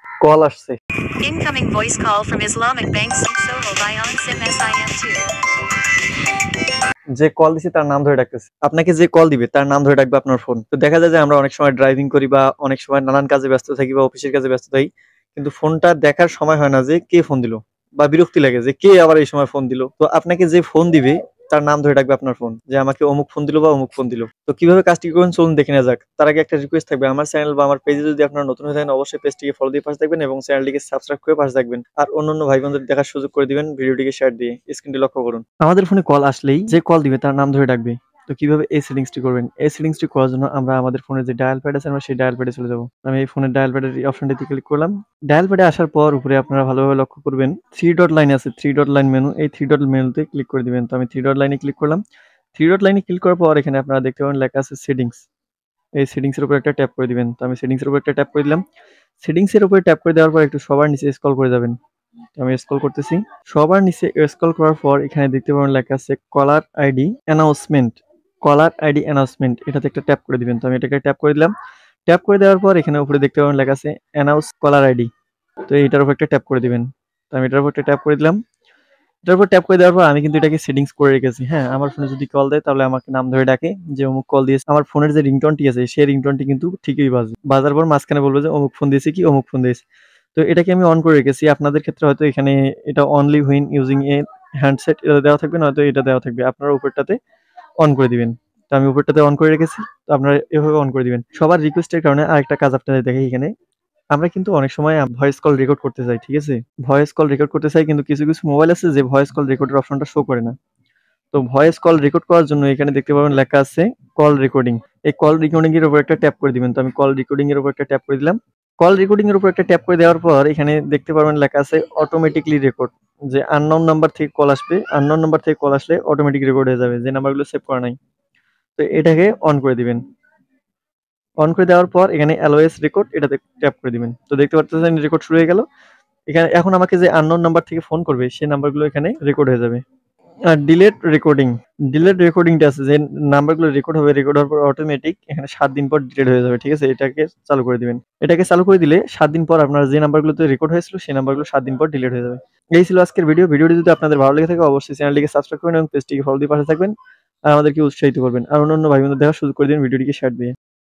Call আসছে। Incoming voice call from Islamic Bank Soho Bayan Sim SIM2. যে call দিছে তার নাম ধরে ডাকতেছে। আপনাকে যে কল দিবে তার নাম ধরে ডাকবে আপনার ফোন। তো দেখা যায় যে আমরা অনেক সময় ড্রাইভিং করি বা অনেক সময় নানান কাজে ব্যস্ত থাকি বা অফিসের কাজে ব্যস্ত থাকি। কিন্তু ফোনটা দেখার সময় হয় না যে কে ফোন দিল বা বিরক্তি লাগে যে কে আবার এই সময় ফোন দিল। তো আপনাকে যে ফোন দিবে তার নাম ধরে ডাকবে আপনার ফোন, যে আমাকে অমুক ফোন দিল বা অমুক ফোন দিল। তো কিভাবে কাজটি করবেন চলুন দেখে নেওয়া যাক। তার আগে একটা রিকোয়েস্ট থাকবে, আমার চ্যানেল বা আমার পেজে যদি আপনারা নতুন হয়ে থাকেন অবশ্যই পেজটিকে ফলো দিয়ে পাশে থাকবেন এবং চ্যানেলটিকে সাবস্ক্রাইব করে পাশে থাকবেন। আর অন্যান্য ভাই বোনদের দেখার সুযোগ করে দিবেন, ভিডিওটিকে শেয়ার দিয়ে। স্ক্রিনটি লক্ষ্য করুন, আমাদের ফোনে কল আসলেই যে কল দিবে তার নাম ধরে ডাকবে। তো কিভাবে এই সেটিংসটি করবেন? এই সেটিংসটি করার জন্য আমরা আমাদের ফোনে যে ডায়াল প্যাড আছে আমরা সেই ডায়াল প্যাডে চলে যাব। আমি এই ফোনের ডায়াল প্যাডের এই অপশনটিতে ক্লিক করলাম। ডায়াল প্যাডে আসার পর উপরে আপনারা ভালোভাবে লক্ষ্য করবেন 3 ডট লাইন আছে, 3 ডট লাইন মেনু। এই 3 ডট মেনুতে ক্লিক করে দিবেন। তো আমি 3 ডট লাইনে ক্লিক করলাম। 3 ডট লাইনে ক্লিক করার পর এখানে আপনারা দেখতে পাবেন লেখা আছে সেটিংস। এই সেটিংস এর উপর একটা ট্যাপ করে দিবেন। তো আমি সেটিংস এর উপর একটা ট্যাপ করে দিলাম। সেটিংস এর উপরে ট্যাপ করে দেওয়ার পর একটু সবার নিচে স্ক্রল করে যাবেন। তো আমি স্ক্রল করতেছি। সবার নিচে স্ক্রল করার পর এখানে দেখতে পাবেন লেখা আছে caller ID announcement. Caller ID announcement এটাতে একটা ট্যাপ করে দিবেন। তো আমি এটাকে ট্যাপ করে দিলাম। ট্যাপ করে দেওয়ার পর এখানে উপরে দেখতে পাবেন লেখা আছে অ্যানাউন্স কলার আইডি। তো এইটার উপর একটা ট্যাপ করে দিবেন। তো আমি এটার উপর একটা ট্যাপ করে দিলাম। এটার উপর ট্যাপ করে দেওয়ার পর আমি কিন্তু এটাকে সেটিংস করে রেখেছি। হ্যাঁ, আমার ফোনে যদি কল দেয় তাহলে আমাকে নাম ধরে ডাকে যে অমুক কল দিয়েছে। আমার ফোনের যে রিংটোনটি আছে সেই রিংটোনটি কিন্তু ঠিকই বাজে। বাজার পর মাঝখানে বলবে যে অমুক ফোন দিয়েছে কি অমুক ফোন দিয়েছে। তো এটাকে আমি অন করে রেখেছি। আপনাদের ক্ষেত্রে হয়তো এখানে এটা only when using a handset এটা দেওয়া থাকবে, নয়তো এটা দেওয়া থাকবে। আপনারা উপরটাতে অন করে দিবেন। তো আমি উপরটাতে অন করে রেখেছি। তো আপনারা এভাবে অন করে দিবেন। সবার রিকোয়েস্টের কারণে আরেকটা কাজ আপনাদের দেখাই এখানে। আমরা কিন্তু অনেক সময় ভয়েস কল রেকর্ড করতে চাই, ঠিক আছে? ভয়েস কল রেকর্ড করতে চাই কিন্তু কিছু মোবাইল আছে যে ভয়েস কল রেকর্ডের অপশনটা শো করে না। তো ভয়েস কল রেকর্ড করার জন্য এখানে দেখতে পাবেন লেখা আছে কল রেকর্ডিং। এই কল রেকর্ডিং এর উপর একটা ট্যাপ করে দিবেন। তো আমি কল রেকর্ডিং এর উপর একটা ট্যাপ করে দিলাম। কল রেকর্ডিং এর উপর একটা ট্যাপ করে দেওয়ার পর এখানে দেখতে পাবেন লেখা আছে অটোমেটিক্যালি রেকর্ড। যে আননোন নাম্বার থেকে কল আসবে, আননোন নাম্বার থেকে কল আসলে অটোমেটিক রেকর্ড হয়ে যাবে যে নাম্বারগুলো সেভ করা নাই। তো এটাকে অন করে দিবেন। অন করে দেওয়ার পর এখানে অ্যালোএস রেকর্ড এটাতে ট্যাপ করে দিবেন। তো দেখতে পাচ্ছেন রেকর্ড শুরু হয়ে গেল। এখানে এখন আমাকে যে আননোন নাম্বার থেকে ফোন করবে সেই নাম্বারগুলো এখানে রেকর্ড হয়ে যাবে। আর ডিলেট রেকর্ডিং, ডিলেট রেকর্ডিংটা আছে যে নাম্বারগুলো রেকর্ড হবে, রেকর্ড হওয়ার পর অটোমেটিক এখানে 7 দিন পর ডিলিট হয়ে যাবে, ঠিক আছে? এটাকে চালু করে দিবেন। এটাকে চালু করে দিলে 7 দিন পর আপনার যে নাম্বারগুলোতে রেকর্ড হয়েছিল সেই নাম্বারগুলো 7 দিন পর ডিলিট হয়ে যাবে। এই ছিল আজকের ভিডিও। ভিডিওটি যদি আপনাদের ভালো লেগে থাকে অবশ্যই চ্যানেলটিকে সাবস্ক্রাইব করবেন এবং পেজটিকে ফলো দিয়ে পাশে থাকবেন। আর আমাদেরকে উৎসাহিত করবেন। আর অন্যান্য ভাই বোনদের দেখার সুযোগ করে দিন ভিডিওটিকে শেয়ার দিয়ে।